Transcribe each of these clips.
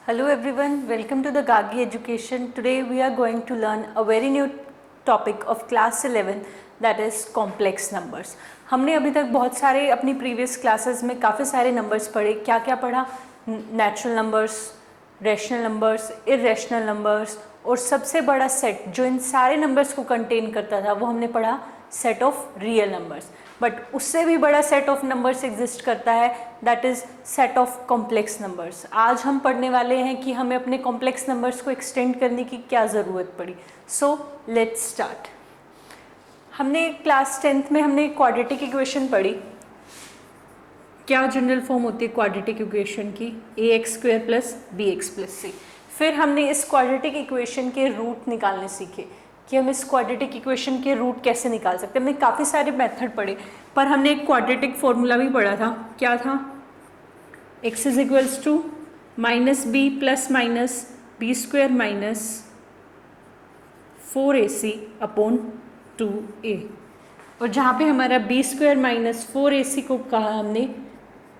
Hello everyone, welcome to the Gagi Education. Today we are going to learn a very new topic of class 11 that is complex numbers. हमने अभी तक बहुत सारे अपनी previous classes में काफ़ी सारे नंबर्स पढ़े. क्या क्या पढ़ा? Natural numbers, rational numbers, irrational numbers और सबसे बड़ा सेट जो इन सारे नंबर्स को कंटेन करता था वो हमने पढ़ा set of real numbers. But उससे भी बड़ा सेट ऑफ नंबर्स एग्जिस्ट करता है that is set of complex numbers. आज हम पढ़ने वाले हैं कि हमें अपने कॉम्प्लेक्स नंबर्स को एक्सटेंड करने की क्या ज़रूरत पड़ी. So let's start. हमने क्लास 10th में हमने क्वाड्रेटिक इक्वेशन पढ़ी. क्या जनरल फॉर्म होती है क्वाड्रेटिक इक्वेशन की? ax² + bx + c. फिर हमने इस क्वाड्रेटिक इक्वेशन के रूट निकालने सीखे कि हम इस क्वाड्रेटिक इक्वेशन के रूट कैसे निकाल सकते हैं. हमने काफ़ी सारे मेथड पढ़े पर हमने एक क्वाड्रेटिक फॉर्मूला भी पढ़ा था. क्या था? x = -b ± b² - 4ac/2a. और जहाँ पे हमारा b² - 4ac को कहा हमने,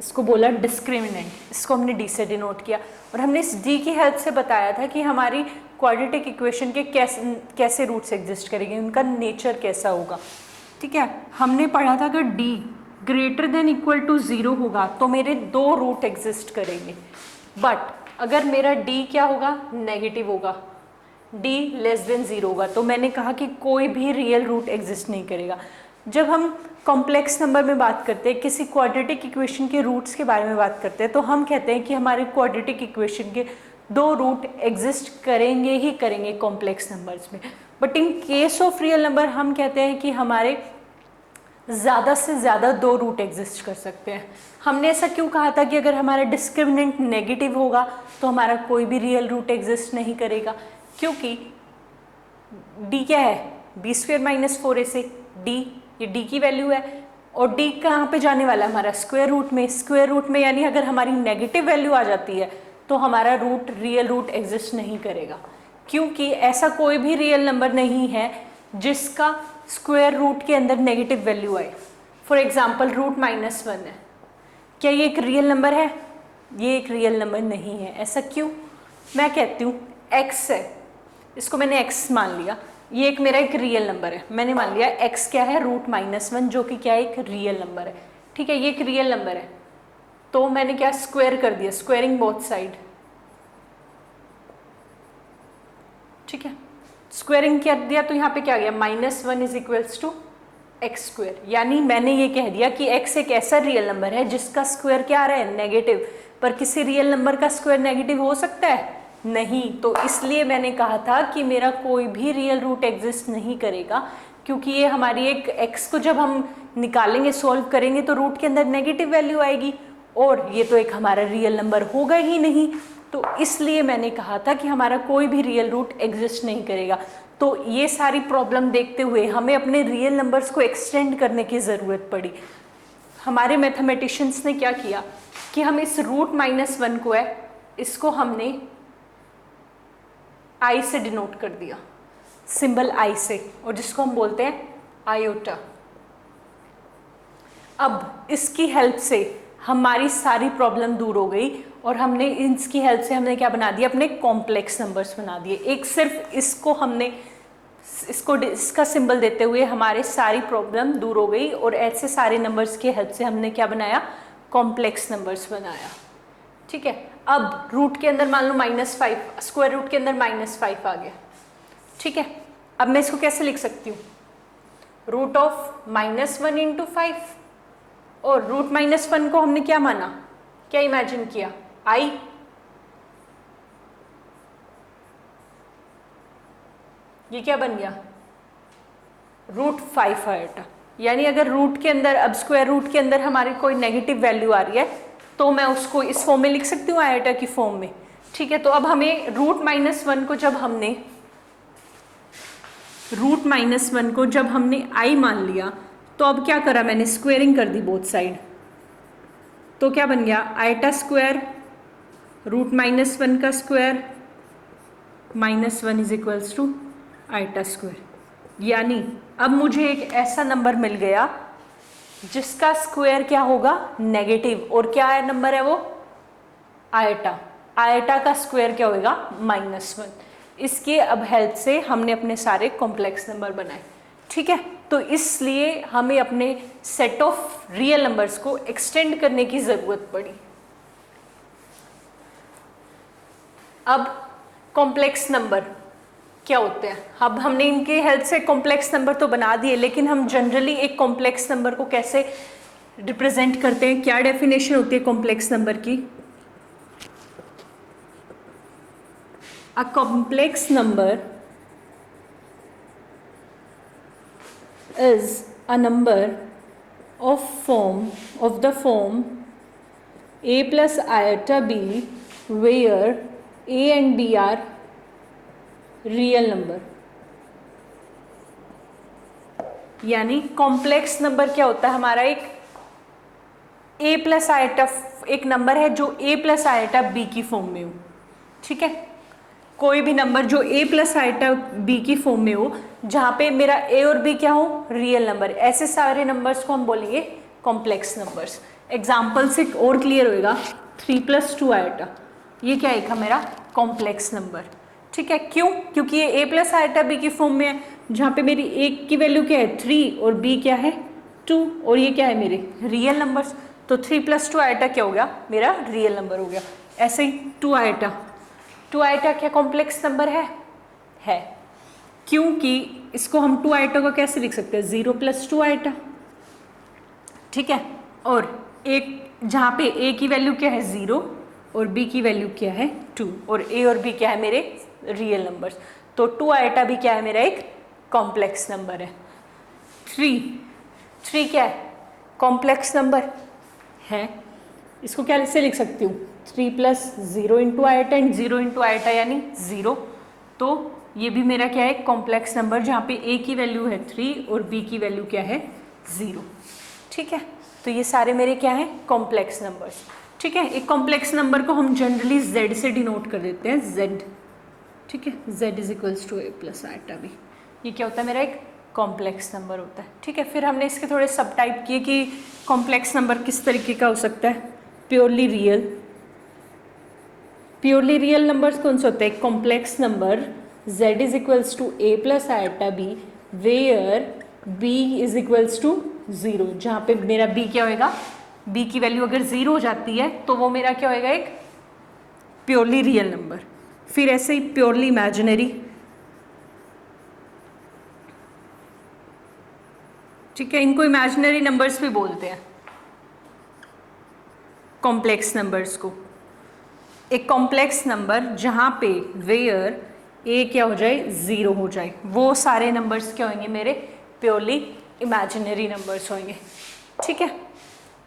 इसको बोला डिस्क्रिमिनेंट. इसको हमने d से डिनोट किया और हमने इस d की हेल्प से बताया था कि हमारी क्वाड्रेटिक इक्वेशन के कैसे रूट्स एग्जिस्ट करेंगे, उनका नेचर कैसा होगा. ठीक है, हमने पढ़ा था अगर d > 0 होगा तो मेरे दो रूट एग्जिस्ट करेंगे. बट अगर मेरा d क्या होगा? नेगेटिव होगा. d < 0 होगा तो मैंने कहा कि कोई भी रियल रूट एग्जिस्ट नहीं करेगा. जब हम कॉम्प्लेक्स नंबर में बात करते हैं, किसी क्वाड्रेटिक इक्वेशन के रूट्स के बारे में बात करते हैं, तो हम कहते हैं कि हमारे क्वाड्रेटिक इक्वेशन के दो रूट एग्जिस्ट करेंगे ही करेंगे कॉम्प्लेक्स नंबर्स में. But in case of real number हम कहते हैं कि हमारे ज़्यादा से ज़्यादा दो रूट एग्जिस्ट कर सकते हैं. हमने ऐसा क्यों कहा था कि अगर हमारा डिस्क्रिमिनेंट नेगेटिव होगा तो हमारा कोई भी रियल रूट एग्जिस्ट नहीं करेगा? क्योंकि d क्या है? b² - 4ac. d ये d की वैल्यू है और d कहाँ पे जाने वाला है? हमारा स्क्वायर रूट में. स्क्वायर रूट में यानी अगर हमारी नेगेटिव वैल्यू आ जाती है तो हमारा रूट रियल रूट एग्जिस्ट नहीं करेगा. क्योंकि ऐसा कोई भी रियल नंबर नहीं है जिसका स्क्वायर रूट के अंदर नेगेटिव वैल्यू आए. फॉर एग्जाम्पल √-1 है. क्या ये एक रियल नंबर है? ये एक रियल नंबर नहीं है. ऐसा क्यों? मैं कहती हूँ x है, इसको मैंने x मान लिया, ये एक मेरा एक रियल नंबर है. मैंने मान लिया x क्या है? √-1 जो कि क्या है? एक रियल नंबर है. ठीक है, ये एक रियल नंबर है तो मैंने क्या स्क्वायर कर दिया, स्क्वायरिंग बोथ साइड. ठीक है, स्क्वायरिंग कर दिया तो यहाँ पे क्या गया? -1 = x². यानी मैंने ये कह दिया कि x एक ऐसा रियल नंबर है जिसका स्क्वायर क्या आ रहा है? नेगेटिव. पर किसी रियल नंबर का स्क्वायर नेगेटिव हो सकता है? नहीं. तो इसलिए मैंने कहा था कि मेरा कोई भी रियल रूट एग्जिस्ट नहीं करेगा क्योंकि ये हमारी एक x को जब हम निकालेंगे, सॉल्व करेंगे तो रूट के अंदर नेगेटिव वैल्यू आएगी और ये तो एक हमारा रियल नंबर होगा ही नहीं. तो इसलिए मैंने कहा था कि हमारा कोई भी रियल रूट एग्जिस्ट नहीं करेगा. तो ये सारी प्रॉब्लम देखते हुए हमें अपने रियल नंबर्स को एक्सटेंड करने की ज़रूरत पड़ी. हमारे मैथमेटिशियंस ने क्या किया कि हम इस √-1 को है, इसको हमने i से डिनोट कर दिया, सिंबल i से, और जिसको हम बोलते हैं आयोटा. अब इसकी हेल्प से हमारी सारी प्रॉब्लम दूर हो गई और हमने इसकी हेल्प से हमने क्या बना दिया? अपने कॉम्प्लेक्स नंबर्स बना दिए. एक सिर्फ इसको हमने इसका सिंबल देते हुए हमारे सारी प्रॉब्लम दूर हो गई और ऐसे सारे नंबर्स की हेल्प से हमने क्या बनाया? कॉम्प्लेक्स नंबर्स बनाया. ठीक है, अब रूट के अंदर मान लो -5, स्क्वायर रूट के अंदर -5 आ गया. ठीक है, अब मैं इसको कैसे लिख सकती हूँ? √-1 × 5. और √-1 को हमने क्या माना? क्या इमेजिन किया? i. ये क्या बन गया? √5 आयोटा. यानी अगर रूट के अंदर, अब स्क्वायर रूट के अंदर हमारी कोई नेगेटिव वैल्यू आ रही है तो मैं उसको इस फॉर्म में लिख सकती हूँ, आयोटा की फॉर्म में. ठीक है, तो अब हमें √-1 को जब हमने i मान लिया तो अब क्या करा मैंने? स्क्वायरिंग कर दी बोथ साइड. तो क्या बन गया? आयोटा स्क्वायर √-1 का स्क्वायर -1 = आयोटा स्क्वायर. यानी अब मुझे एक ऐसा नंबर मिल गया जिसका स्क्वायर क्या होगा? नेगेटिव. और क्या नंबर है वो? आयोटा. आयटा का स्क्वायर क्या होगा, -1। इसके अब हेल्प से हमने अपने सारे कॉम्प्लेक्स नंबर बनाए, ठीक है। तो इसलिए हमें अपने सेट ऑफ रियल नंबर्स को एक्सटेंड करने की ज़रूरत पड़ी। अब कॉम्प्लेक्स नंबर क्या होते हैं, अब हमने इनके हेल्प से कॉम्प्लेक्स नंबर तो बना दिए, लेकिन हम जनरली एक कॉम्प्लेक्स नंबर को कैसे रिप्रेजेंट करते हैं, क्या डेफिनेशन होती है कॉम्प्लेक्स नंबर की? A complex number is a number of the form a plus iota b where a and b are real number। यानी कॉम्प्लेक्स नंबर क्या होता है हमारा, एक a प्लस आयटा, एक नंबर है जो a प्लस आयटा b की फॉर्म में हो, ठीक है। कोई भी नंबर जो a प्लस आयटा b की फॉर्म में हो, जहाँ पे मेरा a और b क्या हो, रियल नंबर, ऐसे सारे नंबर्स को हम बोलेंगे कॉम्प्लेक्स नंबर्स। एग्जाम्पल से और क्लियर होएगा, 3 + 2 आयटा, ये क्या है मेरा कॉम्प्लेक्स नंबर, ठीक है। क्यों? क्योंकि ये a प्लस आयटा b की फॉर्म में है, जहाँ पे मेरी a की वैल्यू क्या है 3 और b क्या है 2, और ये क्या है मेरे रियल नंबर्स। तो 3 + 2 आयटा क्या हो गया, मेरा रियल नंबर हो गया। ऐसे ही 2 आयटा क्या कॉम्प्लेक्स नंबर है, क्योंकि इसको हम 2 आयटा को कैसे लिख सकते हैं, 0 + 2 आयटा, ठीक है। और एक जहाँ पे a की वैल्यू क्या है 0 और b की वैल्यू क्या है 2, और a और b क्या है मेरे रियल नंबर्स। तो 2 आयटा भी क्या है मेरा एक कॉम्प्लेक्स नंबर है। 3 क्या है, कॉम्प्लेक्स नंबर है, इसको कैसे लिख सकती हूँ, 3 + 0 × आयटा एंड 0 × आयटा यानी 0। तो ये भी मेरा क्या है कॉम्प्लेक्स नंबर, जहाँ पे a की वैल्यू है 3 और b की वैल्यू क्या है 0, ठीक है। तो ये सारे मेरे क्या हैं कॉम्प्लेक्स नंबर्स, ठीक है। एक कॉम्प्लेक्स नंबर को हम जनरली z से डिनोट कर देते हैं, z, ठीक है। z = a + आयटा b, ये क्या होता है मेरा एक कॉम्प्लेक्स नंबर होता है, ठीक है। फिर हमने इसके थोड़े सब टाइप किए कि कॉम्प्लेक्स नंबर किस तरीके का हो सकता है, प्योरली रियल नंबर्स कौन से होते हैं, complex number z = a + iota b where b = 0, जहाँ पे मेरा b क्या होएगा, b की वैल्यू अगर 0 हो जाती है तो वो मेरा क्या होएगा एक प्योरली रियल नंबर। फिर ऐसे ही प्योरली इमेजिनरी, ठीक है, इनको इमेजिनरी नंबर्स भी बोलते हैं कॉम्प्लेक्स नंबर्स को। एक कॉम्प्लेक्स नंबर जहाँ पे वेयर a क्या हो जाए 0 हो जाए, वो सारे नंबर्स क्या होंगे मेरे प्योरली इमेजिनरी नंबर्स होंगे, ठीक है।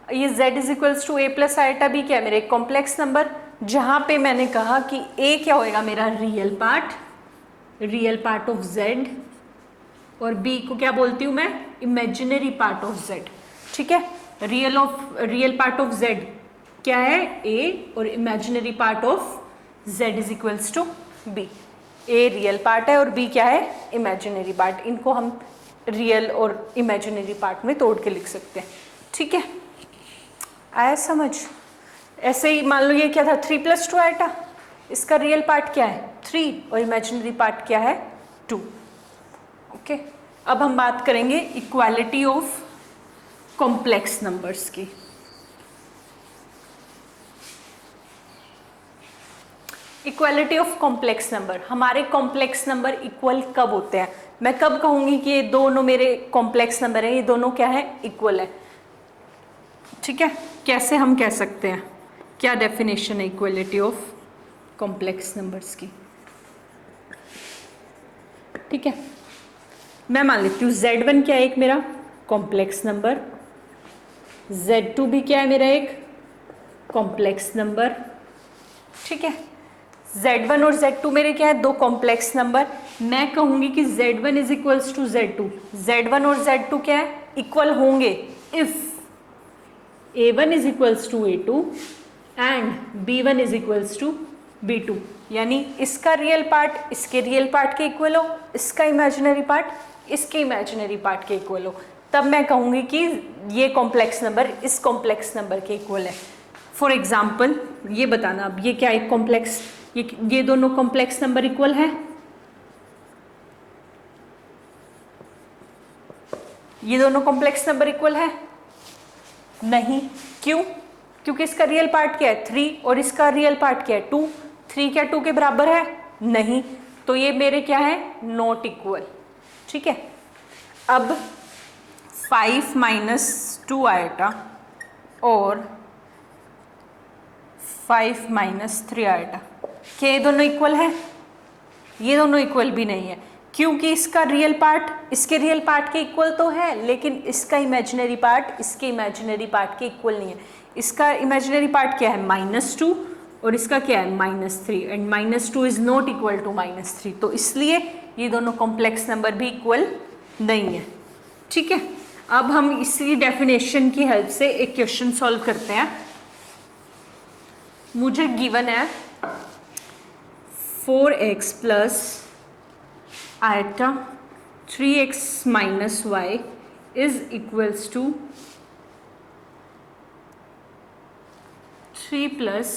ये z = a + आयटा b क्या है मेरे कॉम्प्लेक्स नंबर, जहाँ पे मैंने कहा कि a क्या होएगा मेरा रियल पार्ट ऑफ z, और b को क्या बोलती हूँ मैं इमेजिनरी पार्ट ऑफ z, ठीक है। रियल पार्ट ऑफ z क्या है a और imaginary part of z = b। a real part है और b क्या है इमेजिनरी पार्ट, इनको हम रियल और इमेजिनरी पार्ट में तोड़ के लिख सकते हैं, ठीक है। आया समझ? ऐसे ही मान लो ये क्या था 3 + 2 आयटा, इसका रियल पार्ट क्या है 3 और इमेजिनरी पार्ट क्या है 2, ओके। अब हम बात करेंगे इक्वालिटी ऑफ कॉम्प्लेक्स नंबर्स की। इक्वालिटी ऑफ कॉम्प्लेक्स नंबर, हमारे कॉम्प्लेक्स नंबर इक्वल कब होते हैं, मैं कब कहूँगी कि ये दोनों मेरे कॉम्प्लेक्स नंबर हैं, ये दोनों क्या है इक्वल है, ठीक है। कैसे हम कह सकते हैं, क्या डेफिनेशन है इक्वलिटी ऑफ कॉम्प्लेक्स नंबर्स की, ठीक है। मैं मान लेती हूँ Z1 क्या है एक मेरा कॉम्प्लेक्स नंबर, Z2 भी क्या है मेरा एक कॉम्प्लेक्स नंबर, ठीक है। Z1 और Z2 मेरे क्या है दो कॉम्प्लेक्स नंबर। मैं कहूँगी कि Z1 = Z2, Z1 और Z2 क्या है इक्वल होंगे if A1 = A2 and B1 = B2, यानी इसका रियल पार्ट इसके रियल पार्ट के इक्वल हो, इसका इमेजिनरी पार्ट इसके इमेजिनरी पार्ट के इक्वल हो, तब मैं कहूँगी कि ये कॉम्प्लेक्स नंबर इस कॉम्प्लेक्स नंबर के इक्वल है। फॉर एग्जाम्पल ये बताना, अब ये क्या एक कॉम्प्लेक्स, ये दोनों कॉम्प्लेक्स नंबर इक्वल है, ये दोनों कॉम्प्लेक्स नंबर इक्वल है? नहीं। क्यों? क्योंकि इसका रियल पार्ट क्या है 3 और इसका रियल पार्ट क्या है 2। 3 क्या 2 के बराबर है? नहीं। तो ये मेरे क्या है नॉट इक्वल। ठीक है, अब 5 माइनस 2 आएगा और 5 माइनस 3 आएगा, क्या ये दोनों इक्वल है? ये दोनों इक्वल भी नहीं है, क्योंकि इसका रियल पार्ट इसके रियल पार्ट के इक्वल तो है, लेकिन इसका इमेजिनरी पार्ट इसके इमेजिनरी पार्ट के इक्वल नहीं है। इसका इमेजिनरी पार्ट क्या है -2 और इसका क्या है -3, and -2 is not equal to -3, तो इसलिए ये दोनों कॉम्प्लेक्स नंबर भी इक्वल नहीं है। ठीक है, अब हम इसी डेफिनेशन की हेल्प से एक क्वेश्चन सॉल्व करते हैं। मुझे गिवन है 4x plus iota 3x minus Y is equals to 3 plus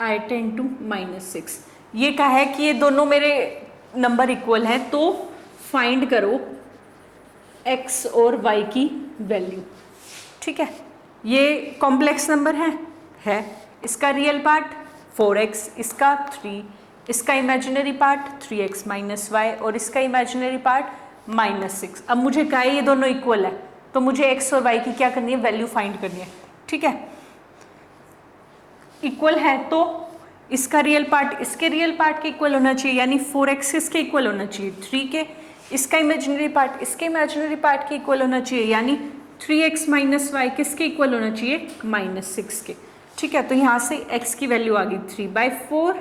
iota into -6। ये कहा है कि ये दोनों मेरे नंबर इक्वल हैं, तो फाइंड करो x और y की वैल्यू। ठीक है, ये कॉम्प्लेक्स नंबर है। इसका रियल पार्ट 4x, इसका 3, इसका imaginary part 3x minus Y और इसका इमेजिनरी पार्ट -6। अब मुझे कहा है ये दोनों इक्वल है, तो मुझे x और y की क्या करनी है वैल्यू फाइंड करनी है। ठीक है, इक्वल है तो इसका रियल पार्ट इसके रियल पार्ट के इक्वल होना चाहिए, यानी 4x इसके इक्वल होना चाहिए 3 के। इसका इमेजिनरी पार्ट इसके इमेजिनरी पार्ट के इक्वल होना चाहिए, यानी 3x माइनस वाई किसके इक्वल होना चाहिए -6 के। ठीक है, तो यहाँ से x की वैल्यू आ गई 3/4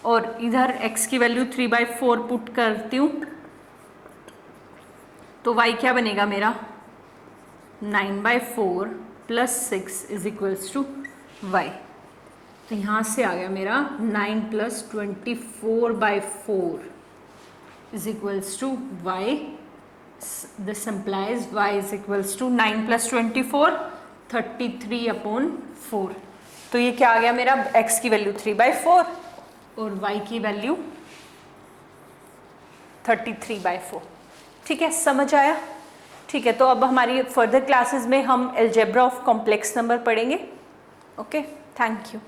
और इधर x की वैल्यू 3/4 पुट करती हूँ, तो y क्या बनेगा मेरा 9/4 + 6 इज इक्वल्स टू y। तो यहाँ से आ गया मेरा 9 + 24/4 is equals to y। This implies y is equals to 9 + 24 33/4। तो ये क्या आ गया मेरा x की वैल्यू 3/4 और y की वैल्यू 33/4। ठीक है, समझ आया? ठीक है, तो अब हमारी फर्दर क्लासेस में हम अलजेब्रा ऑफ कॉम्प्लेक्स नंबर पढ़ेंगे। Okay, thank you.